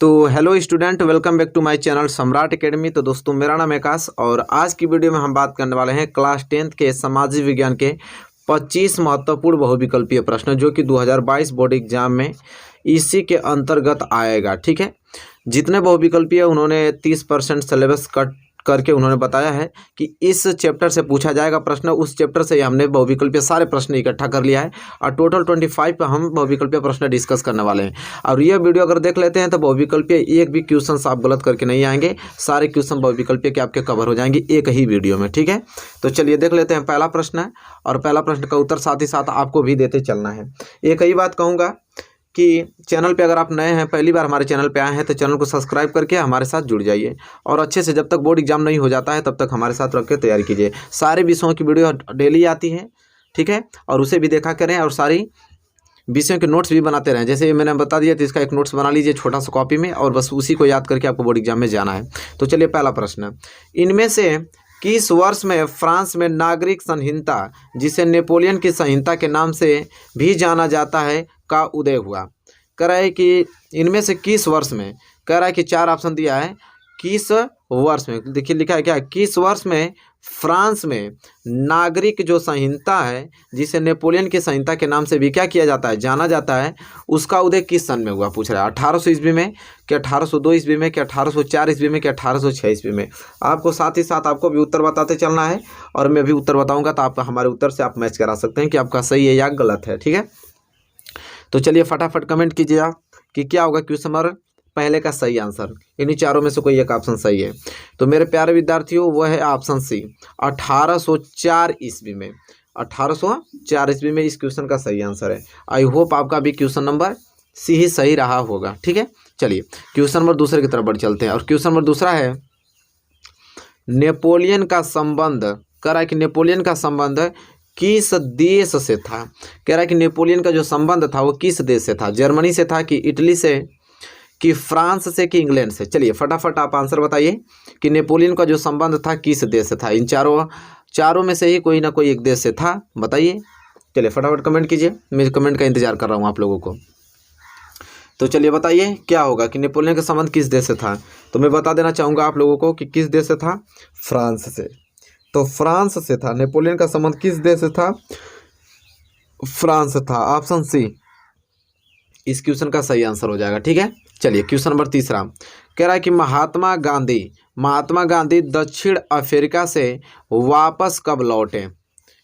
तो hello student, welcome back to my channel Samrat Academy. तो दोस्तों, मेरा नाम है आकाश और आज की वीडियो में हम बात करने वाले हैं क्लास 10th के सामाजिक विज्ञान के 25 महत्वपूर्ण बहुविकल्पीय प्रश्न जो कि 2022 बोर्ड एग्जाम में इसी के अंतर्गत आएगा। ठीक है, जितने बहुविकल्पीय उन्होंने 30% सिलेबस कट करके उन्होंने बताया है कि इस चैप्टर से पूछा जाएगा प्रश्न। उस चैप्टर से हमने बहुविकल्पीय सारे प्रश्न इकट्ठा कर लिया है और टोटल 25 पे हम बहुविकल्पीय प्रश्न डिस्कस करने वाले हैं। और यह वीडियो अगर देख लेते हैं तो बहुविकल्पीय एक भी क्वेश्चन आप गलत करके नहीं आएंगे, सारे क्वेश्चन बहुविकल्पीय के आपके कवर हो जाएंगे एक ही वीडियो में। ठीक है, तो चलिए देख लेते हैं पहला प्रश्न है और पहला प्रश्न का उत्तर साथ ही साथ आपको भी देते चलना है। एक ही बात कहूँगा कि चैनल पे अगर आप नए हैं, पहली बार हमारे चैनल पे आए हैं, तो चैनल को सब्सक्राइब करके हमारे साथ जुड़ जाइए और अच्छे से जब तक बोर्ड एग्जाम नहीं हो जाता है तब तक हमारे साथ रख के तैयारी कीजिए। सारे विषयों की वीडियो डेली आती है, ठीक है, और उसे भी देखा करें और सारी विषयों के नोट्स भी बनाते रहें। जैसे मैंने बता दिया तो इसका एक नोट्स बना लीजिए छोटा सा कॉपी में और बस उसी को याद करके आपको बोर्ड एग्जाम में जाना है। तो चलिए पहला प्रश्न, इनमें से किस वर्ष में फ्रांस में नागरिक संहिता, जिसे नेपोलियन की संहिता के नाम से भी जाना जाता है, का उदय हुआ? कह रहा है कि इनमें से किस वर्ष में, कह रहा है कि चार ऑप्शन दिया है। किस वर्ष में, देखिए लिखा है क्या, किस वर्ष में फ्रांस में नागरिक जो संहिता है जिसे नेपोलियन की संहिता के नाम से भी क्या किया जाता है, जाना जाता है, उसका उदय किस सन में हुआ पूछ रहा है। 1800 ईस्वी में, क्या 1802 ईस्वी में, क्या 1804 ईस्वी में, क्या 1806 ईस्वी में? आपको साथ ही साथ आपको भी उत्तर बताते चलना है और मैं भी उत्तर बताऊंगा तो आप हमारे उत्तर से आप मैच करा सकते हैं कि आपका सही है या गलत है। ठीक है, तो चलिए फटाफट कमेंट कीजिए आप कि क्या होगा क्वेश्चन नंबर पहले का सही आंसर। इन्हीं चारों में से कोई एक ऑप्शन सही है। तो मेरे प्यारे विद्यार्थियों, वह है ऑप्शन सी, 1804 ईस्वी में। 1804 ईस्वी में इस क्वेश्चन का सही आंसर है। आई होप आपका भी क्वेश्चन नंबर सी ही सही रहा होगा। ठीक है, चलिए क्वेश्चन नंबर दूसरे की तरफ बढ़ चलते हैं और क्वेश्चन नंबर दूसरा है, नेपोलियन का संबंध, कह रहा है कि नेपोलियन का संबंध किस देश से था? कह रहा है कि नेपोलियन का जो संबंध था वो किस देश से था? जर्मनी से था कि इटली से कि फ्रांस से कि इंग्लैंड से? चलिए फटाफट आप आंसर बताइए कि नेपोलियन का जो संबंध था किस देश से था। इन चारों में से ही कोई ना कोई एक देश से था, बताइए। चलिए फटाफट कमेंट कीजिए, मैं कमेंट का इंतजार कर रहा हूँ आप लोगों को। तो चलिए बताइए क्या होगा कि नेपोलियन का संबंध किस देश से था। तो मैं बता देना चाहूँगा आप लोगों को कि किस देश से था, फ्रांस से। तो फ्रांस से था नेपोलियन का संबंध, किस देश से था, फ्रांस था। ऑप्शन सी इस क्वेश्चन का सही आंसर हो जाएगा। ठीक है, चलिए क्वेश्चन नंबर तीसरा, कह रहा है कि महात्मा गांधी दक्षिण अफ्रीका से वापस कब लौटे?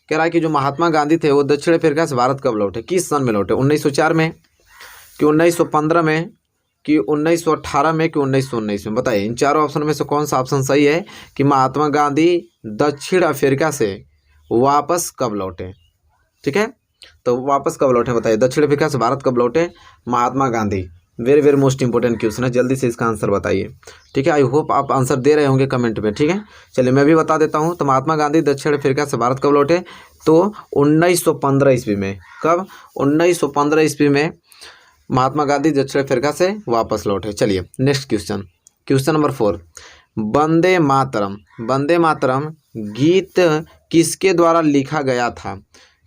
कह रहा है कि जो महात्मा गांधी थे वो दक्षिण अफ्रीका से भारत कब लौटे, किस सन में लौटे? 1904 में कि 1915 में कि 1918 में कि 1919 में? बताइए इन चारों ऑप्शन में से कौन सा ऑप्शन सही है कि महात्मा गांधी दक्षिण अफ्रीका से वापस कब लौटे? ठीक है, तो वापस कब लौटे बताइए, दक्षिण अफ्रीका से भारत कब लौटे Mahatma Gandhi? Very very most important question है, जल्दी से इसका आंसर बताइए। ठीक है, आई होप आप आंसर दे रहे होंगे कमेंट में। ठीक है, चलिए मैं भी बता देता हूँ। तो महात्मा गांधी दक्षिण अफ्रीका से भारत कब लौटे? तो 1915 ईस्वी में। कब? 1915 ईस्वी में महात्मा गांधी दक्षिण अफ्रीका से वापस लौटे। चलिए next question, question number 4, Vande Mataram गीत किसके द्वारा लिखा गया था?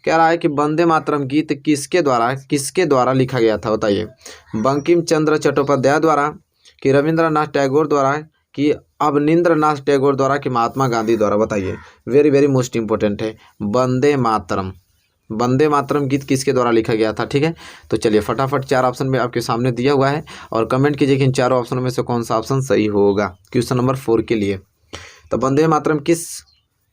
कह रहा है कि वंदे मातरम गीत किसके द्वारा लिखा गया था, बताइए। बंकिम चंद्र चट्टोपाध्याय द्वारा कि रविंद्रनाथ टैगोर द्वारा कि अवनींद्रनाथ टैगोर द्वारा कि महात्मा गांधी द्वारा? बताइए, वेरी वेरी मोस्ट इंपॉर्टेंट है। वंदे मातरम गीत किसके द्वारा लिखा गया था? ठीक है, तो चलिए फटाफट चार ऑप्शन में आपके सामने दिया हुआ है और कमेंट कीजिए कि इन चारों ऑप्शन में से कौन सा ऑप्शन सही होगा क्वेश्चन नंबर 4 के लिए। तो वंदे मातरम किस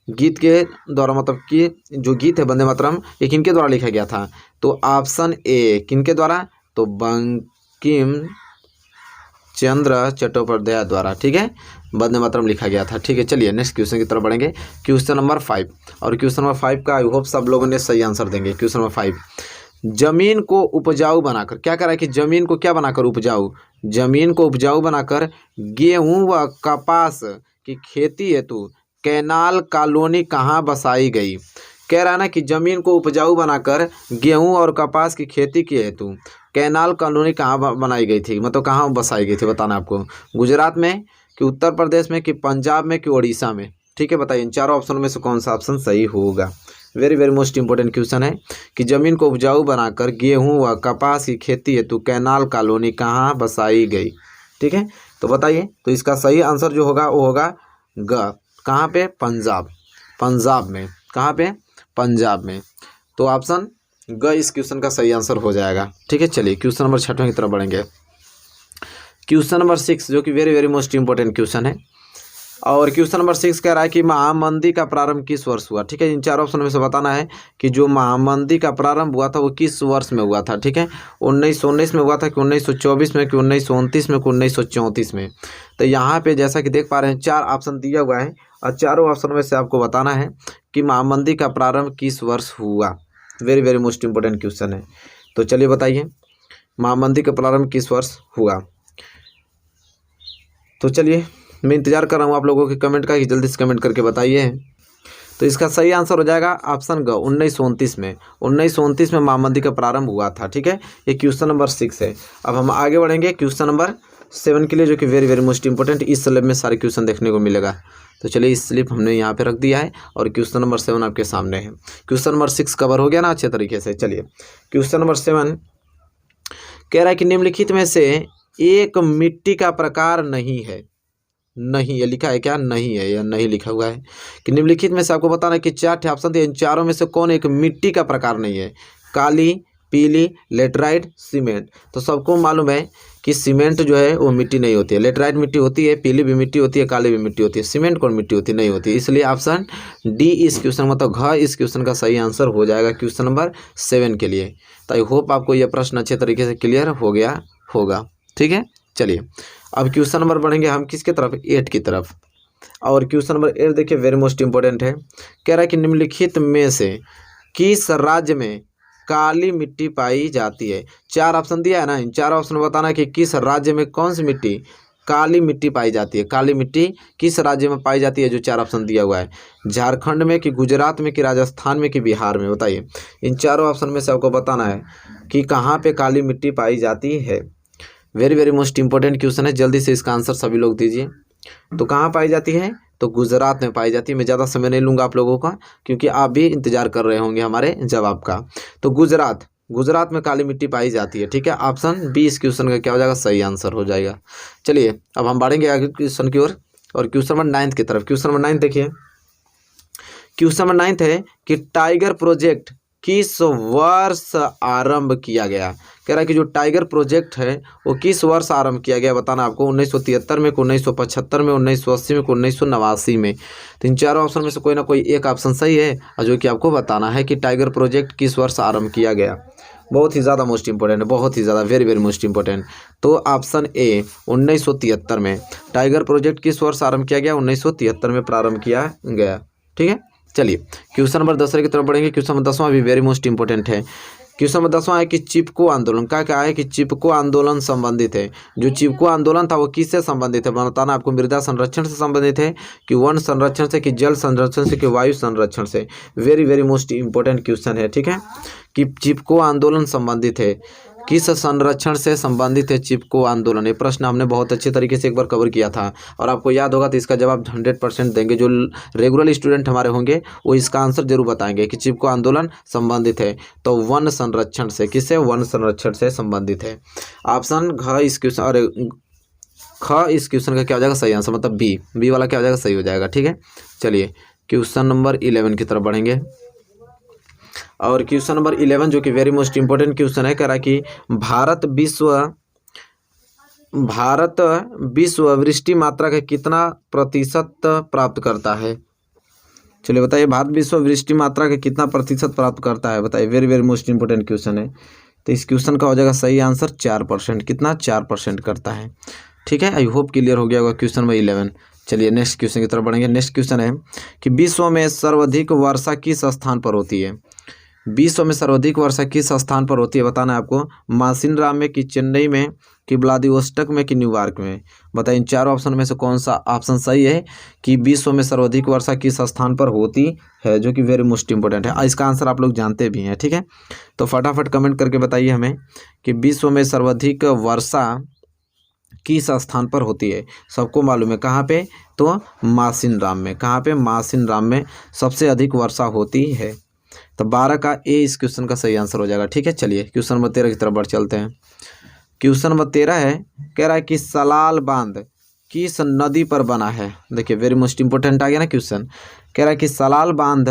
गीत के द्वारा, मतलब कि जो गीत है वंदे मातरम ये किनके द्वारा लिखा गया था? तो ऑप्शन ए किनके द्वारा? तो बंकिम चंद्र चट्टोपाध्याय द्वारा। ठीक है, वंदे मातरम लिखा गया था। ठीक है, चलिए नेक्स्ट क्वेश्चन की तरफ बढ़ेंगे, क्वेश्चन नंबर 5। और क्वेश्चन नंबर 5 का आई होप सब लोगों ने सही आंसर देंगे। क्वेश्चन नंबर 5, जमीन को उपजाऊ बनाकर, क्या कह रहा है कि जमीन को क्या बनाकर? उपजाऊ। जमीन को उपजाऊ बनाकर गेहूं व कपास की खेती हेतु कैनाल कॉलोनी कहाँ बसाई गई? कह रहा है ना कि जमीन को उपजाऊ बनाकर गेहूं और कपास की खेती के हेतु कैनाल कॉलोनी कहाँ बनाई गई थी, मतलब कहाँ बसाई गई थी, बताना आपको। गुजरात में कि उत्तर प्रदेश में कि पंजाब में कि उड़ीसा में? ठीक है, बताइए इन चारों ऑप्शन में से कौन सा ऑप्शन सही होगा। Very very most important question है कि जमीन को उपजाऊ बनाकर गेहूं व कपास की खेती हेतु कैनाल कॉलोनी कहाँ बसाई गई? ठीक है, तो बताइए, तो इसका सही आंसर जो होगा वो होगा ग। कहाँ पे? पंजाब, पंजाब में। कहाँ पे? पंजाब में। तो ऑप्शन ग इस क्वेश्चन का सही आंसर हो जाएगा। ठीक है, चलिए क्वेश्चन नंबर 6 की तरफ बढ़ेंगे। क्वेश्चन नंबर 6 जो कि very very most important question है, और क्वेश्चन नंबर 6 कह रहा है कि महामंदी का प्रारंभ किस वर्ष हुआ। ठीक है, इन 4 ऑप्शन में से बताना है कि जो महामंदी का प्रारंभ हुआ था वो किस वर्ष में हुआ था। ठीक है, 1919 में हुआ था कि 1924 में कि 1929 में कि 1934 में। तो यहाँ पे जैसा कि देख पा रहे हैं 4 ऑप्शन दिया हुआ है, और चारों ऑप्शन में से आपको बताना है कि महामंदी का प्रारंभ किस वर्ष हुआ। Very very most important question है। तो चलिए बताइए, महामंदी का प्रारंभ किस वर्ष हुआ। तो चलिए मैं इंतजार कर रहा हूँ आप लोगों के कमेंट का, कि जल्दी से कमेंट करके बताइए। तो इसका सही आंसर हो जाएगा ऑप्शन ग, 1929 में। 1929 में महामंदी का प्रारंभ हुआ था। ठीक है, ये क्वेश्चन नंबर 6 है। अब हम आगे बढ़ेंगे क्वेश्चन नंबर 7 के लिए, जो कि वेरी वेरी मोस्ट इंपॉर्टेंट, इस स्लिप में सारे क्वेश्चन देखने को मिलेगा। तो चलिए इस स्लिप हमने यहाँ पे रख दिया है, और क्वेश्चन नंबर 7 आपके सामने है। क्वेश्चन नंबर 6 कवर हो गया ना अच्छे तरीके से। चलिए क्वेश्चन नंबर 7 कह रहा है कि निम्नलिखित में से एक मिट्टी का प्रकार नहीं है। नहीं, ये लिखा है क्या? नहीं है, या नहीं लिखा हुआ है कि निम्नलिखित में से आपको बताना है कि 4 ऑप्शन दिए, इन चारों में से कौन एक मिट्टी का प्रकार नहीं है। काली, पीली, लेटराइट, सीमेंट। तो सबको मालूम है कि सीमेंट जो है वो मिट्टी नहीं होती है, लेटराइट मिट्टी होती है, पीली भी मिट्टी होती है, काली भी मिट्टी होती है। सीमेंट कौन मिट्टी होती नहीं होती। इसलिए ऑप्शन डी इस क्वेश्चन मतलब घ इस क्वेश्चन का सही आंसर हो जाएगा क्वेश्चन नंबर 7 के लिए। तो आई होप आपको यह प्रश्न अच्छे तरीके से क्लियर हो गया होगा। ठीक है, चलिए अब क्वेश्चन नंबर बढ़ेंगे हम किसके तरफ? 8 की तरफ। और क्वेश्चन नंबर 8 देखिए वेरी मोस्ट इंपॉर्टेंट है। कह रहा है कि निम्नलिखित में से किस राज्य में काली मिट्टी पाई जाती है। 4 ऑप्शन दिया है ना, इन 4 ऑप्शन में बताना है कि किस राज्य में कौन सी मिट्टी, काली मिट्टी पाई जाती है। काली मिट्टी किस राज्य में पाई जाती है, जो 4 ऑप्शन दिया हुआ है। झारखंड में कि गुजरात में कि राजस्थान में कि बिहार में। बताइए, इन चारों ऑप्शन में से आपको बताना है कि कहाँ पे काली मिट्टी पाई जाती है। Very very most important question है, जल्दी से इसका आंसर सभी लोग दीजिए। तो कहाँ पाई जाती है? तो गुजरात में पाई जाती है। मैं ज़्यादा समय नहीं लूँगा आप लोगों का, क्योंकि आप भी इंतजार कर रहे होंगे हमारे जवाब का। तो गुजरात में काली मिट्टी पाई जाती है। ठीक है, ऑप्शन बी इस क्वेश्चन का क्या हो जाएगा? सही आंसर हो जाएगा। चलिए अब हम बढ़ेंगे आगे क्वेश्चन की ओर, और क्वेश्चन नंबर 9 की तरफ। क्वेश्चन नंबर 9 देखिए, क्वेश्चन नंबर 9 है कि टाइगर प्रोजेक्ट किस वर्ष आरंभ किया गया। कह रहा है कि जो टाइगर प्रोजेक्ट है वो किस वर्ष आरंभ किया गया, बताना आपको। 1973 में, 1975 में, 1980 में, 1989 में। तो इन चारों ऑप्शन में से कोई ना कोई एक ऑप्शन सही है, और जो कि आपको बताना है कि टाइगर प्रोजेक्ट किस वर्ष आरंभ किया गया। बहुत ही ज़्यादा मोस्ट इंपॉर्टेंट है, बहुत ही ज़्यादा वेरी वेरी मोस्ट इंपॉर्टेंट। तो ऑप्शन ए 1973 में टाइगर प्रोजेक्ट किस वर्ष आरंभ किया गया? 1973 में प्रारंभ किया गया। ठीक है, चलिए क्वेश्चन नंबर 10 की तरफ बढ़ेंगे। क्वेश्चन नंबर 10वां भी वेरी मोस्ट इंपॉर्टेंट है। क्वेश्चन नंबर 10वां है कि चिपको आंदोलन का क्या है, कि चिपको आंदोलन संबंधित है। जो चिपको आंदोलन था वो किससे संबंधित है, बताना आपको। मृदा संरक्षण से संबंधित है, कि वन संरक्षण से, कि जल संरक्षण से, कि वायु संरक्षण से। Very very most important question है। ठीक है, कि चिपको आंदोलन संबंधित है, किस संरक्षण से संबंधित है चिपको आंदोलन। ये प्रश्न हमने बहुत अच्छे तरीके से एक बार कवर किया था, और आपको याद होगा, तो इसका जवाब 100% देंगे। जो रेगुलर स्टूडेंट हमारे होंगे वो इसका आंसर जरूर बताएंगे कि चिपको आंदोलन संबंधित है तो वन संरक्षण से। किससे? वन संरक्षण से संबंधित है। ऑप्शन घ इस क्वेश्चन और ख इस क्वेश्चन का क्या हो जाएगा? सही आंसर, मतलब बी वाला क्या हो जाएगा? सही हो जाएगा। ठीक है, चलिए क्वेश्चन नंबर 11 की तरफ बढ़ेंगे। और क्वेश्चन नंबर 11 जो कि वेरी मोस्ट इंपॉर्टेंट क्वेश्चन है, कह रहा है कि भारत विश्व वृष्टि मात्रा का कितना प्रतिशत प्राप्त करता है। चलिए बताइए, भारत विश्व वृष्टि मात्रा का कितना प्रतिशत प्राप्त करता है, बताइए। Very very most important question है। तो इस क्वेश्चन का हो जाएगा सही आंसर 4%। कितना? 4% करता है। ठीक है, आई होप क्लियर हो गया होगा क्वेश्चन नंबर 11। चलिए नेक्स्ट क्वेश्चन की तरफ बढ़ेंगे। नेक्स्ट क्वेश्चन है कि विश्व में सर्वाधिक वर्षा किस स्थान पर होती है। विश्व में सर्वाधिक वर्षा किस स्थान पर होती है, बताना है आपको। मासिनराम में, कि चेन्नई में, कि व्लादिवोस्टॉक में, कि न्यूयॉर्क में। बताइए, इन चारों ऑप्शन में से कौन सा ऑप्शन सही है कि विश्व में सर्वाधिक वर्षा किस स्थान पर होती है, जो कि वेरी मोस्ट इंपॉर्टेंट है। इसका आंसर आप लोग जानते भी हैं। ठीक है, तो फटाफट कमेंट करके बताइए हमें कि विश्व में सर्वाधिक वर्षा किस स्थान पर होती है। सबको मालूम है कहाँ पे, तो मासिनराम में। कहाँ पे? मासिनराम में सबसे अधिक वर्षा होती है। तो 12 का ए इस क्वेश्चन का सही आंसर हो जाएगा। ठीक है, चलिए क्वेश्चन नंबर 13 की तरफ बढ़ चलते हैं। क्वेश्चन नंबर 13 है, कह रहा है कि सलाल बांध किस नदी पर बना है। देखिए वेरी मोस्ट इंपोर्टेंट आ गया ना क्वेश्चन। कह रहा है कि सलाल बांध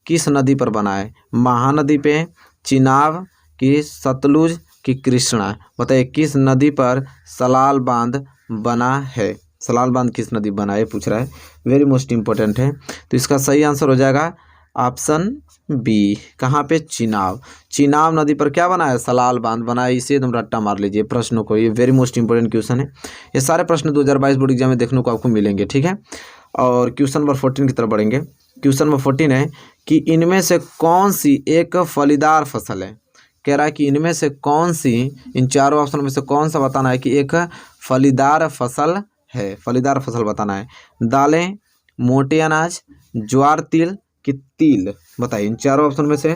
किस नदी पर बना है, महानदी पे, चिनाब की, सतलुज की, कृष्णा। बताइए किस नदी पर सलाल बांध बना है, सलाल बांध किस नदी बना है पूछ रहा है, वेरी मोस्ट इंपॉर्टेंट है। तो इसका सही आंसर हो जाएगा ऑप्शन बी, कहाँ पे, चिनाब। चिनाब नदी पर क्या बना है, सलाल बांध बना है। इसे एकदम रट्टा मार लीजिए प्रश्नों को, ये वेरी मोस्ट इंपॉर्टेंट क्वेश्चन है। ये सारे प्रश्न 2022 बोर्ड एग्जाम में देखने को आपको मिलेंगे, ठीक है। और क्वेश्चन नंबर 14 की तरफ बढ़ेंगे। क्वेश्चन नंबर 14 है कि इनमें से कौन सी एक फलीदार फसल है। कह रहा है कि इनमें से कौन सी, इन चारों ऑप्शन में से कौन सा बताना है कि एक फलीदार फसल है, फलीदार फसल बताना है। दालें, मोटे अनाज, ज्वार, तिल कि तिल। बताइए इन चारों ऑप्शन में से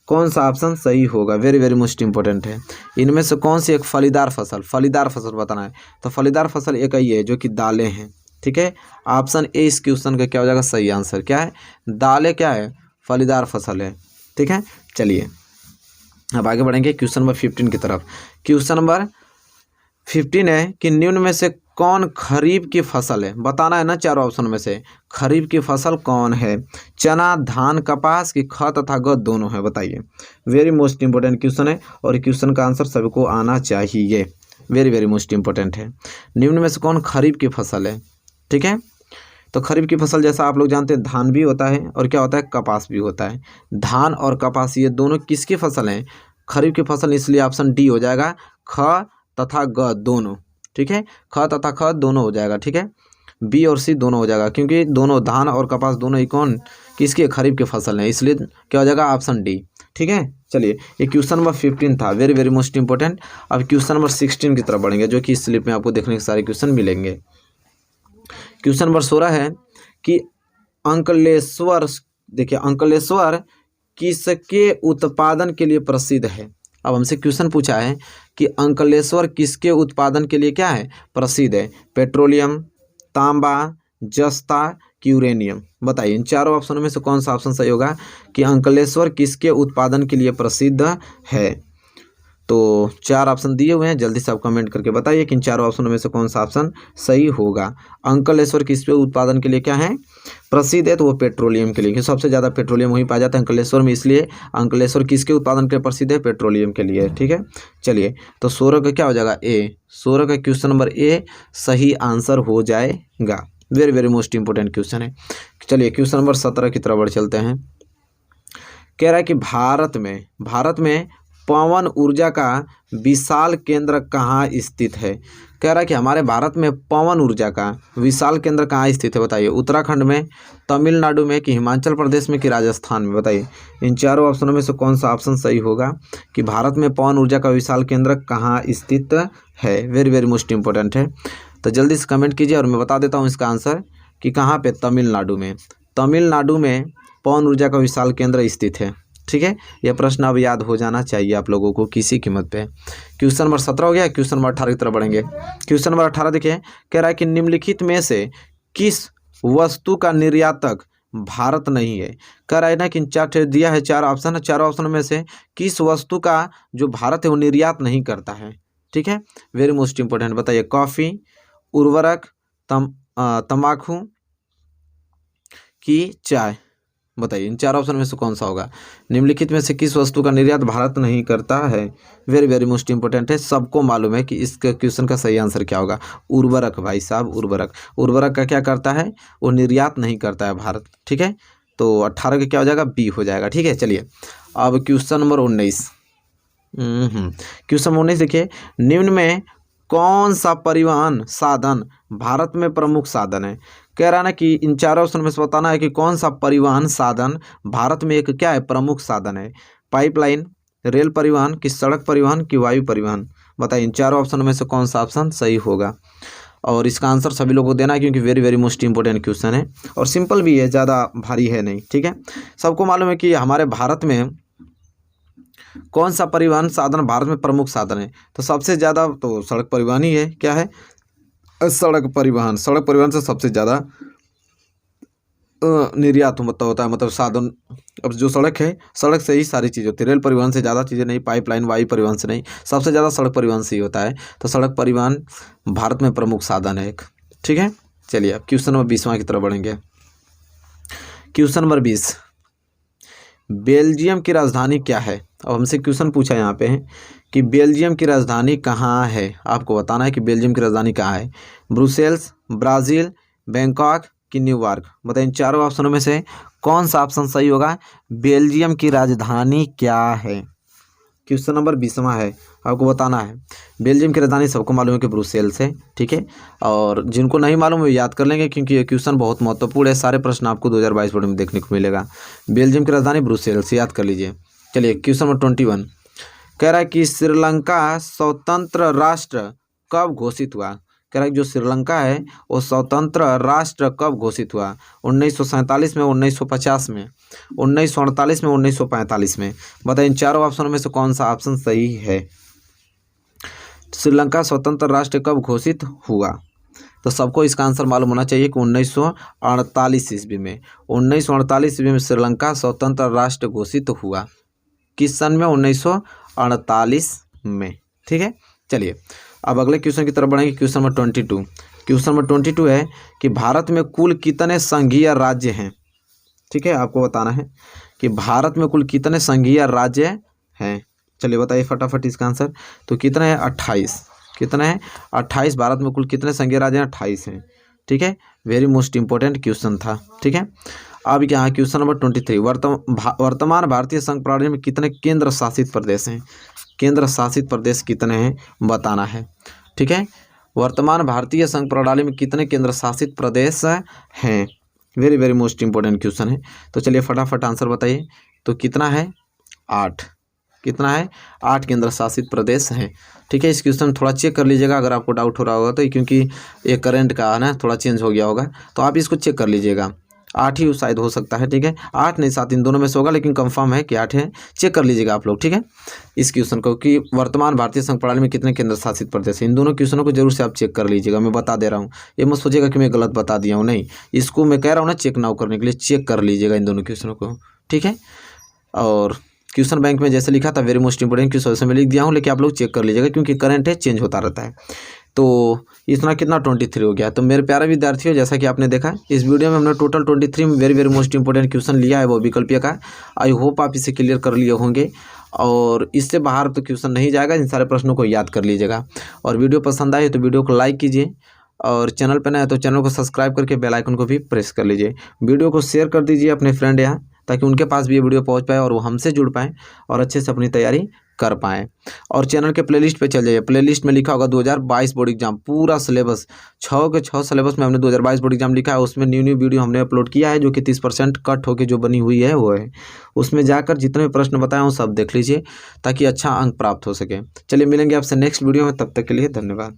कौन सा ऑप्शन सही होगा, वेरी वेरी मोस्ट इंपॉर्टेंट है। इनमें से कौन सी एक फलीदार फसल बताना है। तो फलीदार फसल एक ही है जो कि दालें हैं, ठीक है। ऑप्शन ए इस क्वेश्चन का क्या हो जाएगा सही आंसर, क्या है, दालें क्या है, फलीदार फसल है, ठीक है। चलिए अब आगे बढ़ेंगे क्वेश्चन नंबर 15 की तरफ। क्वेश्चन नंबर 15 है कि निम्न में से कौन खरीफ की फसल है, बताना है ना चारों ऑप्शन में से खरीफ की फसल कौन है। चना, धान, कपास की, ख तथा ग दोनों है। बताइए वेरी मोस्ट इंपॉर्टेंट क्वेश्चन है और क्वेश्चन का आंसर सभी को आना चाहिए, वेरी वेरी मोस्ट इंपॉर्टेंट है। निम्न में से कौन खरीफ की फसल है, ठीक है। तो खरीफ की फसल जैसा आप लोग जानते हैं धान भी होता है और क्या होता है, कपास भी होता है। धान और कपास ये दोनों किसकी फसल हैं, खरीफ की फसल, इसलिए ऑप्शन डी हो जाएगा, ख तथा ग दोनों, ठीक है। ख तथा ख दोनों हो जाएगा, ठीक है। बी और सी दोनों हो जाएगा क्योंकि दोनों धान और कपास दोनों ही कौन किसके खरीफ की फसल है, इसलिए क्या हो जाएगा ऑप्शन डी, ठीक है। चलिए ये क्वेश्चन नंबर 15 था, वेरी वेरी मोस्ट इंपॉर्टेंट। अब क्वेश्चन नंबर 16 की तरफ बढ़ेंगे जो कि इस स्लिप में आपको देखने के सारे क्वेश्चन मिलेंगे। क्वेश्चन नंबर 16 है कि अंकलेश्वर, देखिए अंकलेश्वर किसके उत्पादन के लिए प्रसिद्ध है। अब हमसे क्वेश्चन पूछा है कि अंकलेश्वर किसके उत्पादन के लिए क्या है, प्रसिद्ध है। पेट्रोलियम, तांबा, जस्ता कि यूरेनियम। बताइए इन चारों ऑप्शनों में से कौन सा ऑप्शन सही होगा कि अंकलेश्वर किसके उत्पादन के लिए प्रसिद्ध है। तो चार ऑप्शन दिए हुए हैं, जल्दी से आप कमेंट करके बताइए कि इन चारों ऑप्शनों में से कौन सा ऑप्शन सही होगा। अंकलेश्वर किसके उत्पादन के लिए क्या है, प्रसिद्ध है, तो वो पेट्रोलियम के लिए, क्योंकि सबसे ज़्यादा पेट्रोलियम वहीं पाया जाता है अंकलेश्वर में, इसलिए अंकलेश्वर किसके उत्पादन के लिए प्रसिद्ध है, पेट्रोलियम के लिए, ठीक है। चलिए तो 16 का क्या हो जाएगा ए, 16 का क्वेश्चन नंबर ए सही आंसर हो जाएगा, very very most important question है। चलिए क्वेश्चन नंबर 17 की तरफ बढ़ चलते हैं। कह रहा है कि भारत में पवन ऊर्जा का विशाल केंद्र कहाँ स्थित है। कह रहा है कि हमारे भारत में पवन ऊर्जा का विशाल केंद्र कहाँ स्थित है। बताइए उत्तराखंड में, तमिलनाडु में कि हिमाचल प्रदेश में कि राजस्थान में। बताइए इन चारों ऑप्शनों में से कौन सा ऑप्शन सही होगा कि भारत में पवन ऊर्जा का विशाल केंद्र कहाँ स्थित है, वेरी वेरी मोस्ट इंपॉर्टेंट है। तो जल्दी से कमेंट कीजिए और मैं बता देता हूँ इसका आंसर कि कहाँ पे, तमिलनाडु में। तमिलनाडु में पवन ऊर्जा का विशाल केंद्र स्थित है, ठीक है। यह प्रश्न अब याद हो जाना चाहिए आप लोगों को किसी कीमत पे। क्वेश्चन नंबर 17 हो गया। क्वेश्चन नंबर 18 की तरफ बढ़ेंगे। क्वेश्चन नंबर 18 देखिए, कह रहा है कि निम्नलिखित में से किस वस्तु का निर्यातक भारत नहीं है। कह रहा है ना कि चार दिया है, चार ऑप्शन, चारों ऑप्शन में से किस वस्तु का जो भारत है वो निर्यात नहीं करता है, ठीक है, वेरी मोस्ट इंपॉर्टेंट। बताइए कॉफ़ी, उर्वरक, तंबाकू की चाय। बताइए इन चार ऑप्शन में से कौन सा होगा। निम्नलिखित में से किस वस्तु का निर्यात भारत नहीं करता है, वेरी वेरी मोस्ट इंपॉर्टेंट है। सबको मालूम है कि इस क्वेश्चन का सही आंसर क्या होगा, उर्वरक। भाई साहब उर्वरक का क्या करता है, वो निर्यात नहीं करता है भारत, ठीक है। तो 18 का क्या हो जाएगा, बी हो जाएगा, ठीक है। चलिए अब क्वेश्चन नंबर 19। क्वेश्चन 19 देखिए, निम्न में कौन सा परिवहन साधन भारत में प्रमुख साधन है। कह रहा है ना कि इन चारों ऑप्शन में से बताना है कि कौन सा परिवहन साधन भारत में एक क्या है, प्रमुख साधन है। पाइपलाइन, रेल परिवहन कि सड़क परिवहन कि वायु परिवहन। बताइए इन चारों ऑप्शन में से कौन सा ऑप्शन सही होगा और इसका आंसर सभी लोगों को देना है क्योंकि very very most important question है और सिंपल भी है, ज़्यादा भारी है नहीं, ठीक है। सबको मालूम है कि हमारे भारत में कौन सा परिवहन साधन भारत में प्रमुख साधन है, तो सबसे ज़्यादा तो सड़क परिवहन ही है। क्या है, सड़क परिवहन से सबसे ज़्यादा निर्यात होता है, मतलब साधन। अब जो सड़क है, सड़क से ही सारी चीज़ होती है, रेल परिवहन से ज़्यादा चीज़ें नहीं, पाइपलाइन वायु परिवहन से नहीं, सबसे ज़्यादा सड़क परिवहन से ही होता है। तो सड़क परिवहन भारत में प्रमुख साधन है एक। ठीक है, चलिए अब क्वेश्चन नंबर 20 की तरफ बढ़ेंगे। क्वेश्चन नंबर 20, बेल्जियम की राजधानी क्या है? अब हमसे क्वेश्चन पूछा यहाँ पे है कि बेल्जियम की राजधानी कहाँ है। आपको बताना है कि बेल्जियम की राजधानी कहाँ है। ब्रुसेल्स, ब्राज़ील, बैंकॉक कि न्यूयॉर्क। बताइए इन चारों ऑप्शनों में से कौन सा ऑप्शन सही होगा? बेल्जियम की राजधानी क्या है? क्वेश्चन नंबर 20 है, आपको बताना है। बेल्जियम की राजधानी सबको मालूम है कि ब्रुसेल्स है। ठीक है, और जिनको नहीं मालूम वो याद कर लेंगे, क्योंकि ये क्वेश्चन बहुत महत्वपूर्ण है। सारे प्रश्न आपको 2022 बोर्ड में देखने को मिलेगा। बेल्जियम की राजधानी ब्रुसेल्स, याद कर लीजिए। चलिए क्वेश्चन नंबर 21 कह रहा है कि श्रीलंका स्वतंत्र राष्ट्र कब घोषित हुआ? कह रहा है जो श्रीलंका है वो स्वतंत्र राष्ट्र कब घोषित हुआ? 1947 में, 1950 में, 1948 में, 1945 में। बताइए इन चारों ऑप्शनों में से कौन सा ऑप्शन सही है? श्रीलंका स्वतंत्र राष्ट्र कब घोषित हुआ? तो सबको इसका आंसर मालूम होना चाहिए कि 1948 ईस्वी में। 1948 ईस्वी में श्रीलंका स्वतंत्र राष्ट्र घोषित हुआ। किस सन में? 1948 में। ठीक है, चलिए अब अगले क्वेश्चन की तरफ बढ़ेंगे। Question number 22। क्वेश्चन नंबर 22 है कि भारत में कुल कितने संघीय राज्य हैं? ठीक है, आपको बताना है कि भारत में कुल कितने संघीय राज्य हैं। चलिए बताइए फटाफट इसका आंसर। तो कितने हैं? 28। कितने हैं? 28। भारत में कुल कितने संघीय राज्य हैं? 28 हैं। ठीक है, वेरी मोस्ट इंपॉर्टेंट क्वेश्चन था। ठीक है, अब यहाँ क्वेश्चन नंबर 23, वर्तमान भारतीय संघ प्रणाली में कितने केंद्र शासित प्रदेश हैं? केंद्र शासित प्रदेश कितने हैं बताना है। ठीक है, वर्तमान भारतीय संघ प्रणाली में कितने केंद्र शासित प्रदेश हैं? Very very most important question है। तो चलिए फटाफट आंसर बताइए। तो कितना है? 8। कितना है? 8 केंद्र शासित प्रदेश हैं। ठीक है, इस क्वेश्चन थोड़ा चेक कर लीजिएगा अगर आपको डाउट हो रहा होगा तो, क्योंकि ये करंट का है ना, थोड़ा चेंज हो गया होगा, तो आप इसको चेक कर लीजिएगा। 8 ही शायद हो सकता है। ठीक है, 8 नहीं 7, इन दोनों में से होगा, लेकिन कंफर्म है कि 8 है। चेक कर लीजिएगा आप लोग। ठीक है, इस क्वेश्चन को कि वर्तमान भारतीय संघ प्रणाली में कितने केंद्र शासित प्रदेश हैं, इन दोनों क्वेश्चनों को जरूर से आप चेक कर लीजिएगा। मैं बता दे रहा हूँ, ये मत सोचिएगा कि मैं गलत बता दिया हूँ, नहीं, इसको मैं कह रहा हूँ ना चेक ना करने के लिए, चेक कर लीजिएगा इन दोनों क्वेश्चनों को। ठीक है, और क्वेश्चन बैंक में जैसे लिखा था वेरी मोस्ट इंपोर्टेंट क्वेश्चन में लिख दिया हूँ, लेकिन आप लोग चेक कर लीजिएगा क्योंकि करंट है, चेंज होता रहता है। तो इतना कितना 23 हो गया। तो मेरे प्यारे विद्यार्थियों, जैसा कि आपने देखा इस वीडियो में हमने टोटल 23 में very very most important question लिया है, वो विकल्पीय का। आई होप आप इसे क्लियर कर लिए होंगे, और इससे बाहर तो क्वेश्चन नहीं जाएगा। इन सारे प्रश्नों को याद कर लीजिएगा। और वीडियो पसंद आए तो वीडियो को लाइक कीजिए, और चैनल पर नया है तो चैनल को सब्सक्राइब करके बेल आइकन को भी प्रेस कर लीजिए। वीडियो को शेयर कर दीजिए अपने फ्रेंड यहाँ, ताकि उनके पास भी ये वीडियो पहुँच पाए और वो हमसे जुड़ पाएँ और अच्छे से अपनी तैयारी कर पाएँ। और चैनल के प्लेलिस्ट पे चल जाइए, प्लेलिस्ट में लिखा होगा 2022 बोर्ड एग्जाम पूरा सिलेबस, 6 के 6 सिलेबस में हमने 2022 बोर्ड एग्जाम लिखा है। उसमें न्यू वीडियो हमने अपलोड किया है, जो कि 30% कट होकर जो बनी हुई है वो है। उसमें जाकर जितने भी प्रश्न बताए हों सब देख लीजिए, ताकि अच्छा अंक प्राप्त हो सके। चलिए मिलेंगे आपसे नेक्स्ट वीडियो में, तब तक के लिए धन्यवाद।